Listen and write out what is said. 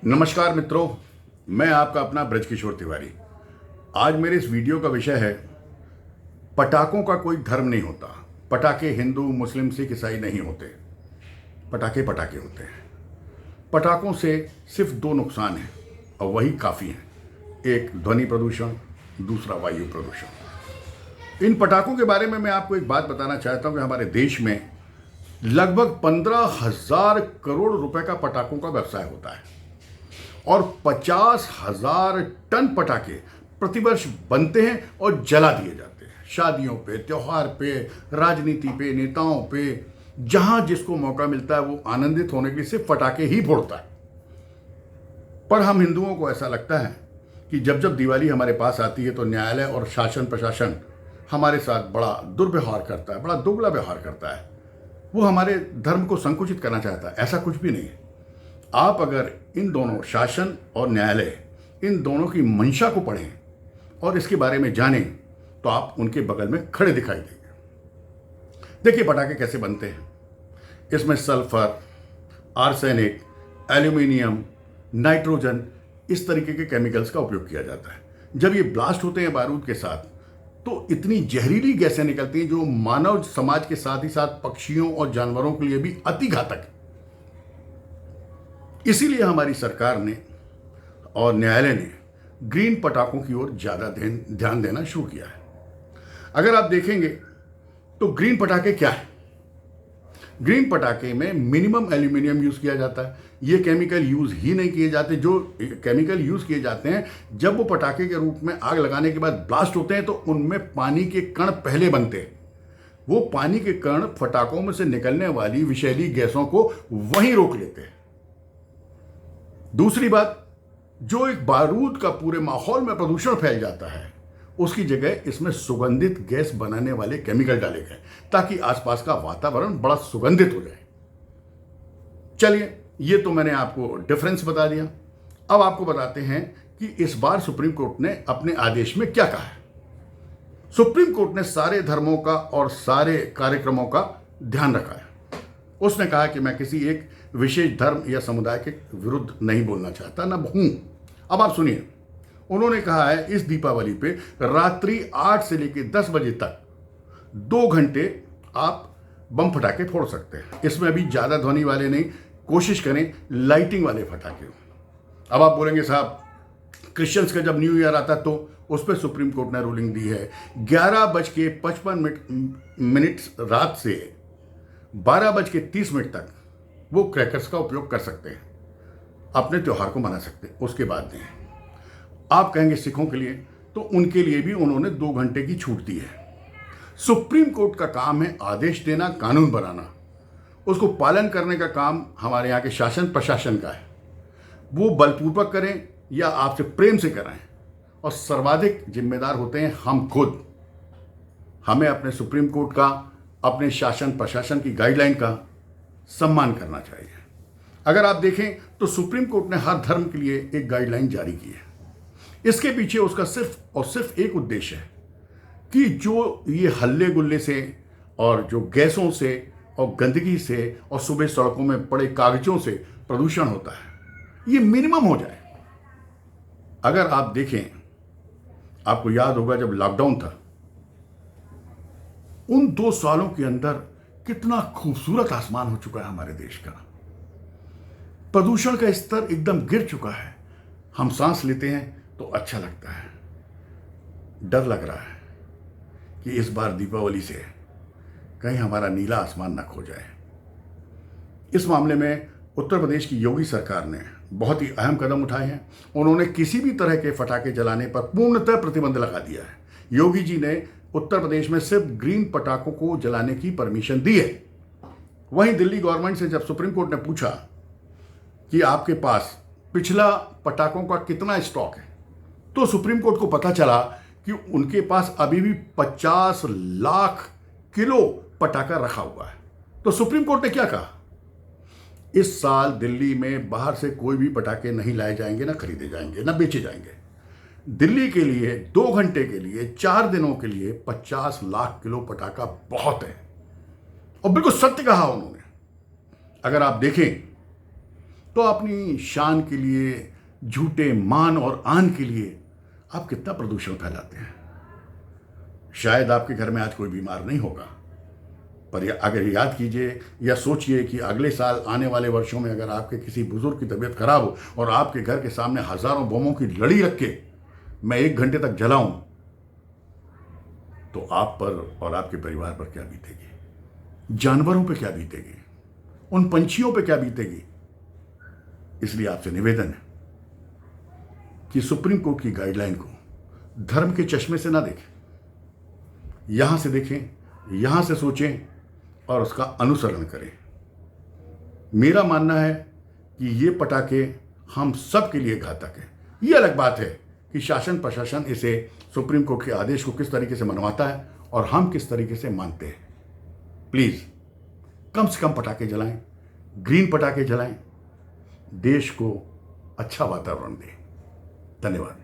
नमस्कार मित्रों, मैं आपका अपना ब्रजकिशोर तिवारी। आज मेरे इस वीडियो का विषय है पटाखों का कोई धर्म नहीं होता। पटाखे हिंदू मुस्लिम सिख ईसाई नहीं होते। पटाखे पटाखे होते हैं। पटाखों से सिर्फ दो नुकसान हैं और वही काफ़ी हैं। एक ध्वनि प्रदूषण, दूसरा वायु प्रदूषण। इन पटाखों के बारे में मैं आपको एक बात बताना चाहता हूं कि हमारे देश में लगभग 15,000 करोड़ रुपए का पटाखों का व्यवसाय होता है और 50,000 टन पटाखे प्रतिवर्ष बनते हैं और जला दिए जाते हैं। शादियों पे, त्योहार पे, राजनीति पे, नेताओं पे, जहां जिसको मौका मिलता है वो आनंदित होने के लिए सिर्फ पटाखे ही फोड़ता है। पर हम हिंदुओं को ऐसा लगता है कि जब जब दिवाली हमारे पास आती है तो न्यायालय और शासन प्रशासन हमारे साथ बड़ा दुर्व्यवहार करता है, बड़ा दोगला व्यवहार करता है। वो हमारे धर्म को संकुचित करना चाहता है। ऐसा कुछ भी नहीं है। आप अगर इन दोनों, शासन और न्यायालय, इन दोनों की मंशा को पढ़ें और इसके बारे में जानें तो आप उनके बगल में खड़े दिखाई देंगे। देखिए पटाखे कैसे बनते हैं। इसमें सल्फर, आर्सेनिक, एल्यूमिनियम, नाइट्रोजन, इस तरीके के केमिकल्स का उपयोग किया जाता है। जब ये ब्लास्ट होते हैं बारूद के साथ तो इतनी जहरीली गैसें निकलती हैं जो मानव समाज के साथ ही साथ पक्षियों और जानवरों के लिए भी अति घातक है। इसीलिए हमारी सरकार ने और न्यायालय ने ग्रीन पटाखों की ओर ज़्यादा ध्यान देना शुरू किया है। अगर आप देखेंगे तो ग्रीन पटाखे क्या है। ग्रीन पटाखे में मिनिमम एल्यूमिनियम यूज़ किया जाता है। ये केमिकल यूज़ ही नहीं किए जाते। जो केमिकल यूज़ किए जाते हैं जब वो पटाखे के रूप में आग लगाने के बाद ब्लास्ट होते हैं तो उनमें पानी के कण पहले बनते हैं। वो पानी के कण पटाखों में से निकलने वाली विषैली गैसों को वहीं रोक लेते हैं। दूसरी बात, जो एक बारूद का पूरे माहौल में प्रदूषण फैल जाता है उसकी जगह इसमें सुगंधित गैस बनाने वाले केमिकल डाले गए ताकि आसपास का वातावरण बड़ा सुगंधित हो जाए। चलिए, ये तो मैंने आपको डिफरेंस बता दिया। अब आपको बताते हैं कि इस बार सुप्रीम कोर्ट ने अपने आदेश में क्या कहा है। सुप्रीम कोर्ट ने सारे धर्मों का और सारे कार्यक्रमों का ध्यान रखा है। उसने कहा कि मैं किसी एक विशेष धर्म या समुदाय के विरुद्ध नहीं बोलना चाहता, ना हूं। अब आप सुनिए, उन्होंने कहा है इस दीपावली पे रात्रि 8 से लेकर 10 बजे तक 2 घंटे आप बम फटाके फोड़ सकते हैं। इसमें भी ज्यादा ध्वनि वाले नहीं, कोशिश करें लाइटिंग वाले फटाके। अब आप बोलेंगे साहब क्रिश्चियंस का जब न्यू ईयर आता तो उस पर सुप्रीम कोर्ट ने रूलिंग दी है 11:55 रात से 12:30 तक वो क्रैकर्स का उपयोग कर सकते हैं, अपने त्योहार को मना सकते हैं। उसके बाद नहीं। आप कहेंगे सिखों के लिए, तो उनके लिए भी उन्होंने 2 घंटे की छूट दी है। सुप्रीम कोर्ट का काम है आदेश देना, कानून बनाना। उसको पालन करने का काम हमारे यहाँ के शासन प्रशासन का है। वो बलपूर्वक करें या आपसे प्रेम से कराएं, और सर्वाधिक जिम्मेदार होते हैं हम खुद। हमें अपने सुप्रीम कोर्ट का, अपने शासन प्रशासन की गाइडलाइन का सम्मान करना चाहिए। अगर आप देखें तो सुप्रीम कोर्ट ने हर धर्म के लिए एक गाइडलाइन जारी की है। इसके पीछे उसका सिर्फ और सिर्फ एक उद्देश्य है कि जो ये हल्ले गुल्ले से और जो गैसों से और गंदगी से और सुबह सड़कों में पड़े कागजों से प्रदूषण होता है, ये मिनिमम हो जाए। अगर आप देखें, आपको याद होगा जब लॉकडाउन था, उन 2 सालों के अंदर कितना खूबसूरत आसमान हो चुका है हमारे देश का। प्रदूषण का स्तर एकदम गिर चुका है। हम सांस लेते हैं तो अच्छा लगता है। डर लग रहा है कि इस बार दीपावली से कहीं हमारा नीला आसमान न खो जाए। इस मामले में उत्तर प्रदेश की योगी सरकार ने बहुत ही अहम कदम उठाए हैं। उन्होंने किसी भी तरह के फटाखे जलाने पर पूर्णतः प्रतिबंध लगा दिया है। योगी जी ने उत्तर प्रदेश में सिर्फ ग्रीन पटाखों को जलाने की परमिशन दी है। वहीं दिल्ली गवर्नमेंट से जब सुप्रीम कोर्ट ने पूछा कि आपके पास पिछला पटाखों का कितना स्टॉक है, तो सुप्रीम कोर्ट को पता चला कि उनके पास अभी भी 50 लाख किलो पटाखा रखा हुआ है। तो सुप्रीम कोर्ट ने क्या कहा, इस साल दिल्ली में बाहर से कोई भी पटाखे नहीं लाए जाएंगे, ना खरीदे जाएंगे, ना बेचे जाएंगे। दिल्ली के लिए 2 घंटे के लिए 4 दिनों के लिए 50 लाख किलो पटाखा बहुत है। और बिल्कुल सत्य कहा उन्होंने। अगर आप देखें तो अपनी शान के लिए, झूठे मान और आन के लिए आप कितना प्रदूषण फैलाते हैं। शायद आपके घर में आज कोई बीमार नहीं होगा, पर अगर याद कीजिए या सोचिए कि अगले साल आने वाले वर्षों में अगर आपके किसी बुजुर्ग की तबीयत खराब हो और आपके घर के सामने हजारों बमों की लड़ी रख के मैं 1 घंटे तक जलाऊं, तो आप पर और आपके परिवार पर क्या बीतेगी, जानवरों पे क्या बीतेगी, उन पंछियों पे क्या बीतेगी। इसलिए आपसे निवेदन है कि सुप्रीम कोर्ट की गाइडलाइन को धर्म के चश्मे से ना देखें, यहां से देखें, यहां से सोचें और उसका अनुसरण करें। मेरा मानना है कि ये पटाखे हम सब के लिए घातक है। ये अलग बात है कि शासन प्रशासन इसे सुप्रीम कोर्ट के आदेश को किस तरीके से मनवाता है और हम किस तरीके से मानते हैं। प्लीज कम से कम पटाखे जलाएं, ग्रीन पटाखे जलाएं, देश को अच्छा वातावरण दें। धन्यवाद।